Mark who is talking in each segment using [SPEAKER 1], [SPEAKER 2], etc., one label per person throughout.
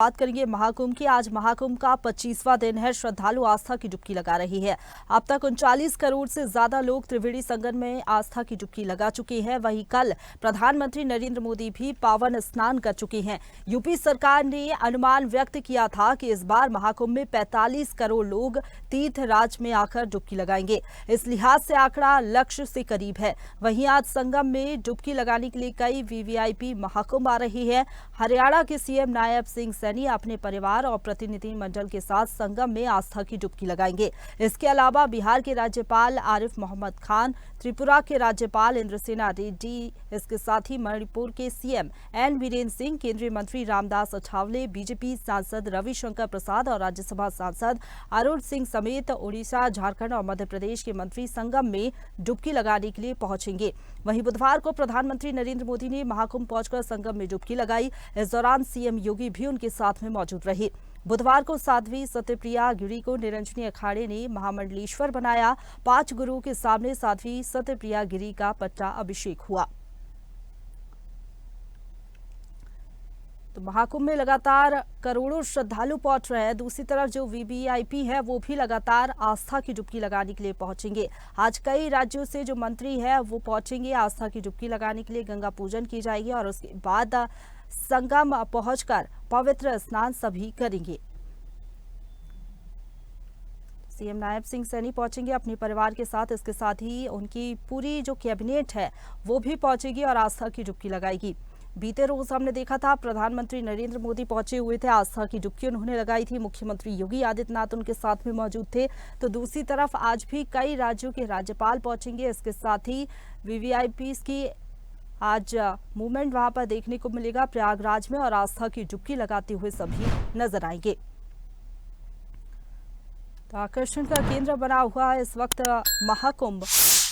[SPEAKER 1] बात करेंगे महाकुंभ की। आज महाकुंभ का 25वां दिन है। श्रद्धालु आस्था की डुबकी लगा रही है। अब तक 39 करोड़ से ज्यादा लोग त्रिवेणी संगम में आस्था की डुबकी लगा चुके हैं। वहीं कल प्रधानमंत्री नरेंद्र मोदी भी पावन स्नान कर चुके हैं। यूपी सरकार ने अनुमान व्यक्त किया था कि इस बार महाकुंभ में 45 करोड़ लोग तीर्थराज में आकर डुबकी लगाएंगे। इस लिहाज से आंकड़ा लक्ष्य से करीब है। वहीं आज संगम में डुबकी लगाने के लिए कई वीवीआईपी महाकुंभ आ रही है। हरियाणा के सीएम नायब सिंह सैनी अपने परिवार और प्रतिनिधि मंडल के साथ संगम में आस्था की डुबकी लगाएंगे। इसके अलावा बिहार के राज्यपाल आरिफ मोहम्मद खान, त्रिपुरा के राज्यपाल इंद्रसेना रेड्डी, इसके साथ ही मणिपुर के सीएम एन बीरेन सिंह, केंद्रीय मंत्री रामदास अठावले, बीजेपी सांसद रविशंकर प्रसाद और राज्यसभा सांसद अरुण सिंह समेत उड़ीसा, झारखंड और मध्य प्रदेश के मंत्री संगम में डुबकी लगाने के लिए पहुंचेंगे। वहीं बुधवार को प्रधानमंत्री नरेंद्र मोदी ने महाकुंभ पहुंचकर संगम में डुबकी लगाई। इस दौरान सीएम योगी भी उनके साथ में मौजूद रहे। बुधवार को साध्वी सत्यप्रिया गिरी को निरंजनी अखाड़े ने महामंडलेश्वर बनाया। 5 गुरुओं के सामने साध्वी सत्यप्रिया गिरी का पट्टा अभिषेक हुआ। तो महाकुंभ में लगातार करोड़ों श्रद्धालु पहुंच रहे हैं। दूसरी तरफ जो वीवीआईपी है वो भी लगातार आस्था की डुबकी लगाने के लिए पहुंचेंगे। आज कई राज्यों से जो मंत्री है वो पहुंचेंगे आस्था की डुबकी लगाने के लिए। गंगा पूजन की जाएगी और उसके बाद संगम पहुंचकर पवित्र स्नान सभी करेंगे। सीएम नायब सिंह सैनी पहुंचेंगे अपने परिवार के साथ। इसके साथ ही उनकी पूरी जो कैबिनेट है वो भी पहुंचेगी और आस्था की डुबकी लगाएगी। बीते रोज हमने देखा था प्रधानमंत्री नरेंद्र मोदी पहुंचे हुए थे, आस्था की डुबकी उन्होंने लगाई थी। मुख्यमंत्री योगी आदित्यनाथ उनके साथ में मौजूद थे। तो दूसरी तरफ आज भी कई राज्यों के राज्यपाल पहुंचेंगे। इसके साथ ही वीवीआईपी की आज मूवमेंट वहां पर देखने को मिलेगा प्रयागराज में और आस्था की डुबकी लगाते हुए सभी नजर आएंगे। तो आकर्षण का केंद्र बना हुआ है इस वक्त महाकुंभ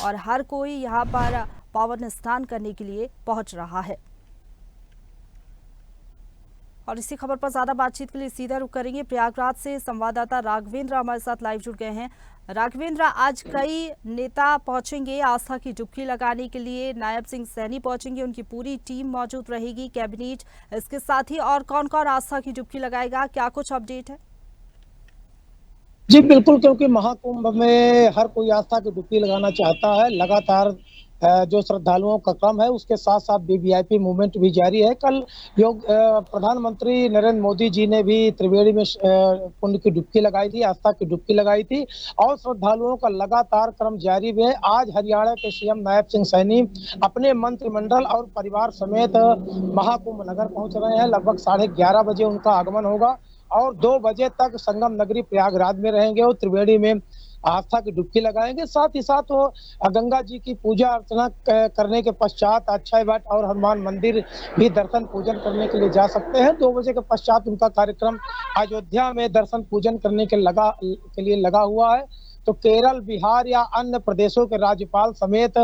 [SPEAKER 1] और हर कोई यहां पर पावन स्नान करने के लिए पहुंच रहा है। और इसी खबर पर ज्यादा बातचीत के लिए सीधा रुख करेंगे। प्रयागराज से संवाददाता राघवेंद्र हमारे साथ लाइव जुड़ गए हैं। राघवेंद्र, आज कई नेता पहुंचेंगे आस्था की डुबकी लगाने के लिए। नायब सिंह सैनी पहुंचेंगे, उनकी पूरी टीम मौजूद रहेगी, कैबिनेट। इसके साथ ही और कौन कौन आस्था की डुबकी लगाएगा, क्या कुछ अपडेट है?
[SPEAKER 2] जी बिल्कुल, क्योंकि महाकुंभ में हर कोई आस्था की डुबकी लगाना चाहता है। लगातार जो श्रद्धालुओं का क्रम है उसके साथ साथ वीवीआईपी मूवमेंट भी जारी है। कल प्रधानमंत्री नरेंद्र मोदी जी ने भी त्रिवेणी में पुण्य की डुबकी लगाई थी, आस्था की डुबकी लगाई थी और श्रद्धालुओं का लगातार क्रम जारी है। आज हरियाणा के सीएम नायब सिंह सैनी अपने मंत्रिमंडल और परिवार समेत महाकुंभ नगर पहुंच रहे हैं। लगभग 11:30 बजे उनका आगमन होगा और 2 बजे तक संगम नगरी प्रयागराज में रहेंगे और त्रिवेणी में आस्था की डुबकी लगाएंगे। साथ ही साथ वो गंगा जी की पूजा अर्चना करने के पश्चात अक्षय वट और हनुमान मंदिर भी दर्शन पूजन करने के लिए जा सकते हैं। 2 बजे के पश्चात उनका कार्यक्रम अयोध्या में दर्शन पूजन करने के लिए लगा हुआ है। तो केरल, बिहार या अन्य प्रदेशों के राज्यपाल समेत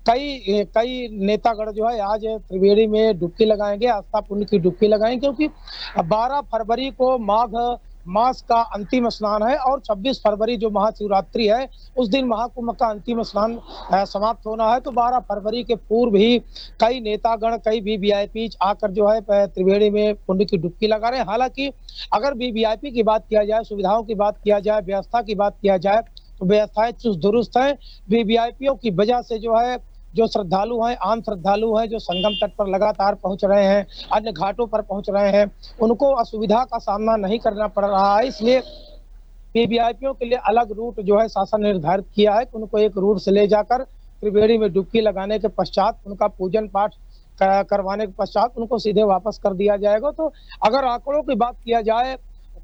[SPEAKER 2] कई नेतागण जो है आज त्रिवेणी में डुबकी लगाएंगे, आस्था पुण्य की डुबकी लगाएंगे, क्योंकि 12 फरवरी को माघ मास का अंतिम स्नान है और 26 फरवरी जो महाशिवरात्रि है उस दिन महाकुंभ का अंतिम स्नान समाप्त होना है। तो 12 फरवरी के पूर्व ही कई नेतागण, कई वीवीआईपी आकर जो है त्रिवेणी में पुण्य की डुबकी लगा रहे हैं। हालांकि अगर वीवीआईपी की बात किया जाए, सुविधाओं की बात किया जाए, व्यवस्था की बात किया जाए तो व्यवस्थाएं चुस्त दुरुस्त हैं। वीवीआईपीओ की वजह से जो है जो श्रद्धालु हैं, आम श्रद्धालु हैं जो संगम तट पर लगातार पहुंच रहे हैं, अन्य घाटों पर पहुंच रहे हैं, उनको असुविधा का सामना नहीं करना पड़ रहा है। इसलिए वीवीआईपीओ के लिए अलग रूट जो है शासन ने निर्धारित किया है कि उनको एक रूट से ले जाकर त्रिवेणी में डुबकी लगाने के पश्चात उनका पूजन पाठ करवाने के पश्चात उनको सीधे वापस कर दिया जाएगा। तो अगर आंकड़ों की बात किया जाए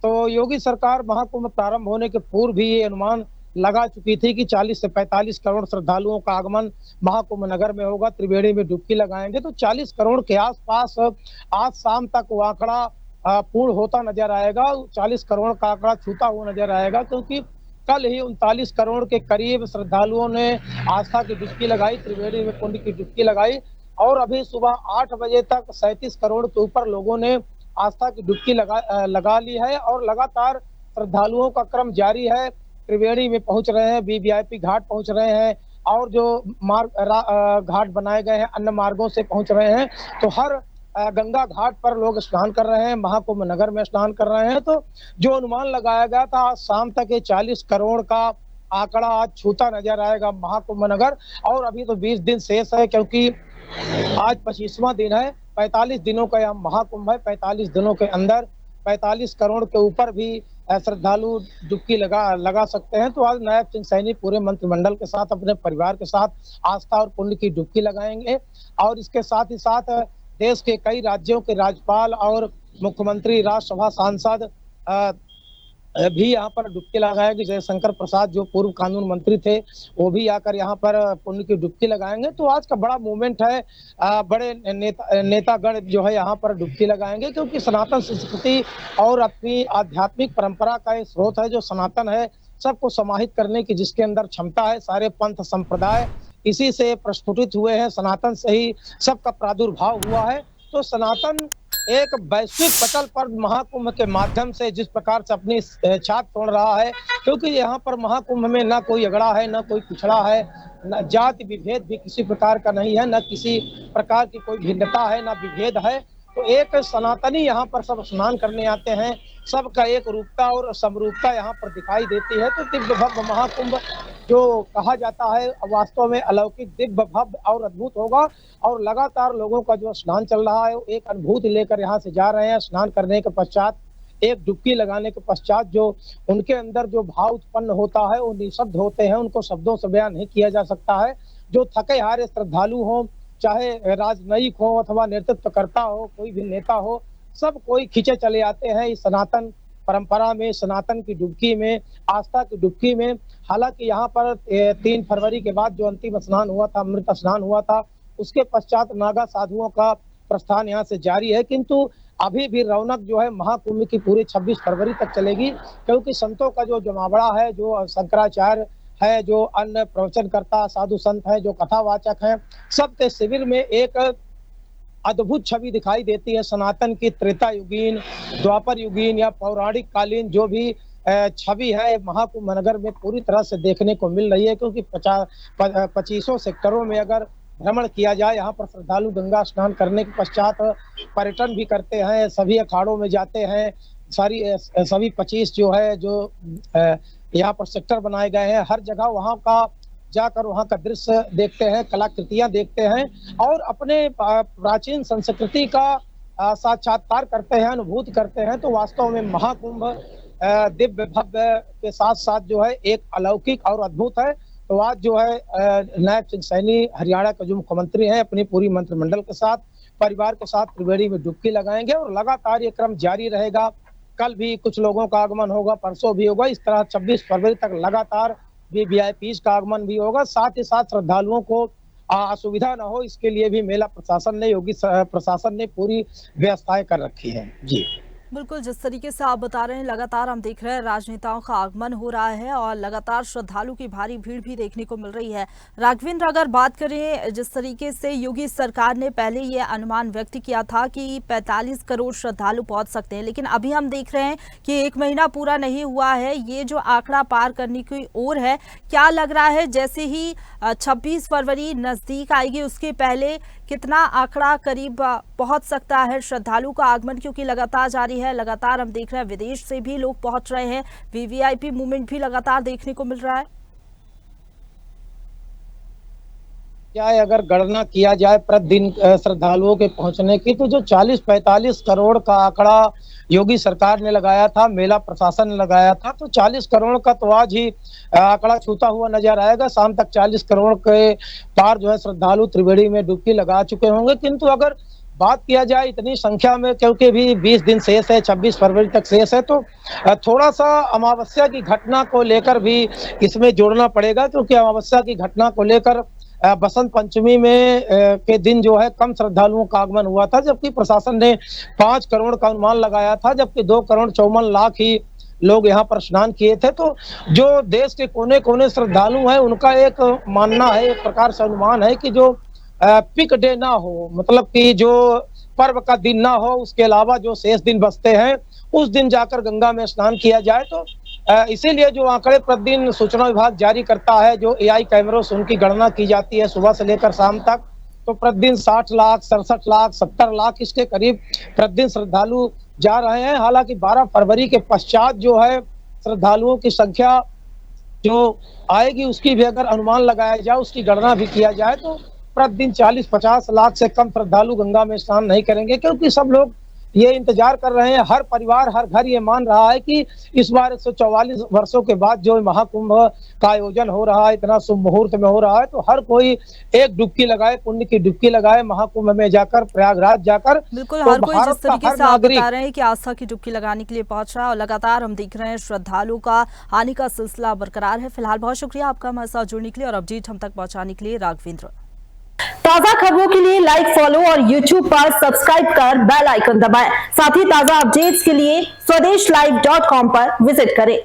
[SPEAKER 2] तो योगी सरकार महाकुंभ प्रारंभ होने के पूर्व भी ये अनुमान लगा चुकी थी कि 40 से 45 करोड़ श्रद्धालुओं का आगमन महाकुंभ नगर में होगा, त्रिवेणी में डुबकी लगाएंगे। तो 40 करोड़ के आसपास आज शाम तक वो आंकड़ा पूर्ण होता नजर आएगा, 40 करोड़ का आंकड़ा छूता हुआ नजर आएगा, क्योंकि कल ही 39 करोड़ के करीब श्रद्धालुओं ने आस्था की डुबकी लगाई, त्रिवेणी में पुण्य की डुबकी लगाई और अभी सुबह 8 बजे तक 37 करोड़ के ऊपर लोगों ने आस्था की डुबकी लगा ली है और लगातार श्रद्धालुओं का क्रम जारी है। त्रिवेणी में पहुंच रहे हैं, वीवीआईपी घाट पहुंच रहे हैं और जो मार्ग घाट बनाए गए हैं अन्य मार्गों से पहुंच रहे हैं। तो हर गंगा घाट पर लोग स्नान कर रहे हैं, महाकुंभ नगर में स्नान कर रहे हैं। तो जो अनुमान लगाया गया था आज शाम तक ये 40 करोड़ का आंकड़ा आज छूता नजर आएगा महाकुंभ नगर। और अभी तो 20 दिन शेष है, क्योंकि आज 25वां दिन है। 45 दिनों का यह महाकुंभ है। 45 दिनों के अंदर 45 करोड़ के ऊपर भी श्रद्धालु डुबकी लगा सकते हैं। तो आज नायब सिंह सैनी पूरे मंत्रिमंडल के साथ, अपने परिवार के साथ आस्था और पुण्य की डुबकी लगाएंगे। और इसके साथ ही साथ देश के कई राज्यों के राज्यपाल और मुख्यमंत्री, राज्यसभा सांसद भी यहाँ पर डुबकी लगाएंगे। जयशंकर प्रसाद जो पूर्व कानून मंत्री थे, वो भी आकर यहाँ पर पुण्य की डुबकी लगाएंगे। तो आज का बड़ा मूवमेंट है। बड़े नेतागण जो है यहाँ पर डुबकी लगाएंगे, क्योंकि सनातन संस्कृति और अपनी आध्यात्मिक परंपरा का एक स्रोत है जो सनातन है, सबको समाहित करने की जिसके अंदर क्षमता है। सारे पंथ संप्रदाय इसी से प्रस्फुटित हुए हैं, सनातन से ही सबका प्रादुर्भाव हुआ है। तो सनातन एक वैश्विक पटल पर महाकुंभ के माध्यम से जिस प्रकार से अपनी छाप छोड़ रहा है, क्योंकि यहाँ पर महाकुंभ में ना कोई अगड़ा है, ना कोई पिछड़ा है, न जाति विभेद भी किसी प्रकार का नहीं है, न किसी प्रकार की कोई भिन्नता है, ना विभेद है। तो एक सनातनी यहाँ पर सब स्नान करने आते हैं, सबका एक रूपता और समरूपता यहाँ पर दिखाई देती है। तो दिव्य भव्य महाकुंभ जो कहा जाता है, वास्तव में अलौकिक, दिव्य भव्य और अद्भुत होगा। और लगातार लोगों का जो स्नान चल रहा है, एक अनुभूति लेकर यहाँ से जा रहे हैं। स्नान करने के पश्चात, एक डुबकी लगाने के पश्चात जो उनके अंदर जो भाव उत्पन्न होता है वो निःशब्द होते हैं, उनको शब्दों से बयान नहीं किया जा सकता है। जो थके हारे श्रद्धालु हों, चाहे राजनयिक हो अथवा नेतृत्वकर्ता हो, कोई भी नेता हो, सब कोई खींचे चले आते हैं इस सनातन परंपरा में, सनातन की डुबकी में, आस्था की डुबकी में। हालांकि यहाँ पर 3 फरवरी के बाद जो अंतिम स्नान हुआ था, अमृत स्नान हुआ था, उसके पश्चात नागा साधुओं का प्रस्थान यहाँ से जारी है। किंतु अभी भी रौनक जो है महाकुंभ की पूरे 26 फरवरी तक चलेगी, क्योंकि संतों का जो जमावड़ा है, जो शंकराचार्य है, जो अन्य प्रवचनकर्ता साधु संत हैं, जो कथावाचक हैं, सबके शिविर में एक अद्भुत छवि दिखाई देती है। सनातन की त्रेता युगीन, द्वापर युगीन या पौराणिक कालीन जो भी छवि है महाकुंभ नगर में पूरी तरह से देखने को मिल रही है। क्योंकि 25 सेक्टरों में अगर भ्रमण किया जाए, यहाँ पर श्रद्धालु गंगा स्नान करने के पश्चात पर्यटन भी करते हैं, सभी अखाड़ों में जाते हैं। सभी 25 जो है, जो यहाँ पर सेक्टर बनाए गए हैं, हर जगह वहाँ का जाकर वहाँ का दृश्य देखते हैं, कलाकृतियां देखते हैं और अपने प्राचीन संस्कृति का साक्षात्कार करते हैं, अनुभूति करते हैं। तो वास्तव में महाकुंभ दिव्य भव्य के साथ साथ जो है एक अलौकिक और अद्भुत है। तो आज जो है नायब सिंह सैनी हरियाणा के जो मुख्यमंत्री हैं, अपनी पूरी मंत्रिमंडल के साथ, परिवार के साथ त्रिवेणी में डुबकी लगाएंगे और लगातार ये क्रम जारी रहेगा। कल भी कुछ लोगों का आगमन होगा, परसों भी होगा। इस तरह 26 फरवरी तक लगातार वीवीआईपी का आगमन भी होगा। साथ ही साथ श्रद्धालुओं को असुविधा न हो, इसके लिए भी मेला प्रशासन ने, योगी प्रशासन ने पूरी व्यवस्थाएं कर रखी है। जी
[SPEAKER 1] बिल्कुल, जिस तरीके से आप बता रहे हैं, लगातार हम देख रहे हैं राजनेताओं का आगमन हो रहा है और लगातार श्रद्धालु की भारी भीड़ भी देखने को मिल रही है। राघवेंद्र, अगर बात करें, जिस तरीके से योगी सरकार ने पहले ये अनुमान व्यक्त किया था कि 45 करोड़ श्रद्धालु पहुंच सकते हैं, लेकिन अभी हम देख रहे हैं कि 1 महीना पूरा नहीं हुआ है, ये जो आंकड़ा पार करने की ओर है। क्या लग रहा है, जैसे ही 26 फरवरी नजदीक आएगी, उसके पहले कितना आंकड़ा करीब पहुंच सकता है श्रद्धालु का आगमन? क्योंकि लगातार जारी है, लगातार हम देख रहे हैं विदेश से भी लोग पहुंच रहे हैं, वीवीआईपी मूवमेंट भी लगातार देखने को मिल रहा है।
[SPEAKER 2] क्या है, अगर गणना किया जाए प्रतिदिन श्रद्धालुओं के पहुंचने की, तो जो 40-45 करोड़ का आंकड़ा योगी सरकार ने लगाया था, मेला प्रशासन ने लगाया था, तो 40 करोड़ का तो आज ही आंकड़ा छूता हुआ नजर आएगा। शाम तक 40 करोड़ के पार जो है श्रद्धालु त्रिवेणी में डुबकी लगा चुके होंगे। किंतु अगर बात किया जाए इतनी संख्या में, क्योंकि भी 20 दिन शेष है, 26 फरवरी तक शेष है, तो थोड़ा सा अमावस्या की घटना को लेकर भी इसमें जोड़ना पड़ेगा। क्योंकि अमावस्या की घटना को लेकर बसंत पंचमी में के दिन जो है कम श्रद्धालुओं का आगमन हुआ था, जबकि प्रशासन ने 5 करोड़ का अनुमान लगाया था, जबकि 2 करोड़ 54 लाख ही लोग यहाँ पर स्नान किए थे। तो जो देश के कोने कोने श्रद्धालु हैं, उनका एक मानना है, एक प्रकार से अनुमान है कि जो पिक डे ना हो, मतलब कि जो पर्व का दिन ना हो, उसके अलावा जो शेष दिन बचते हैं उस दिन जाकर गंगा में स्नान किया जाए। तो इसीलिए जो आंकड़े प्रतिदिन सूचना विभाग जारी करता है, जो एआई कैमरों से उनकी गणना की जाती है सुबह से लेकर शाम तक, तो प्रतिदिन 60 लाख, 67 लाख, 70 लाख इसके करीब प्रतिदिन श्रद्धालु जा रहे हैं। हालांकि 12 फरवरी के पश्चात जो है श्रद्धालुओं की संख्या जो आएगी उसकी भी अगर अनुमान लगाया जाए, उसकी गणना भी किया जाए तो प्रतिदिन 40-50 लाख से कम श्रद्धालु गंगा में स्नान नहीं करेंगे, क्योंकि सब लोग ये इंतजार कर रहे हैं। हर परिवार, हर घर ये मान रहा है कि इस बार 144 वर्षों के बाद जो महाकुंभ का आयोजन हो रहा है, इतना शुभ मुहूर्त में हो रहा है, तो हर कोई एक डुबकी लगाए, पुण्य की डुबकी लगाए महाकुंभ में जाकर, प्रयागराज जाकर।
[SPEAKER 1] बिल्कुल,
[SPEAKER 2] तो
[SPEAKER 1] हर कोई
[SPEAKER 2] भारत
[SPEAKER 1] जिस
[SPEAKER 2] का
[SPEAKER 1] तरीके
[SPEAKER 2] हर
[SPEAKER 1] से आप
[SPEAKER 2] नागरिक
[SPEAKER 1] बता रहे हैं कि आस्था की डुबकी लगाने के लिए पहुंच रहा है और लगातार हम देख रहे हैं श्रद्धालुओं का आने का सिलसिला बरकरार है। फिलहाल बहुत शुक्रिया आपका हमारे साथ जुड़ने के लिए और अपडेट हम तक पहुंचाने के लिए, राघवेंद्र।
[SPEAKER 3] ताजा खबरों के लिए लाइक, फॉलो और YouTube पर सब्सक्राइब कर बेल आइकन दबाएं। साथ ही ताजा अपडेट्स के लिए स्वदेशलाइव.com पर विजिट करें।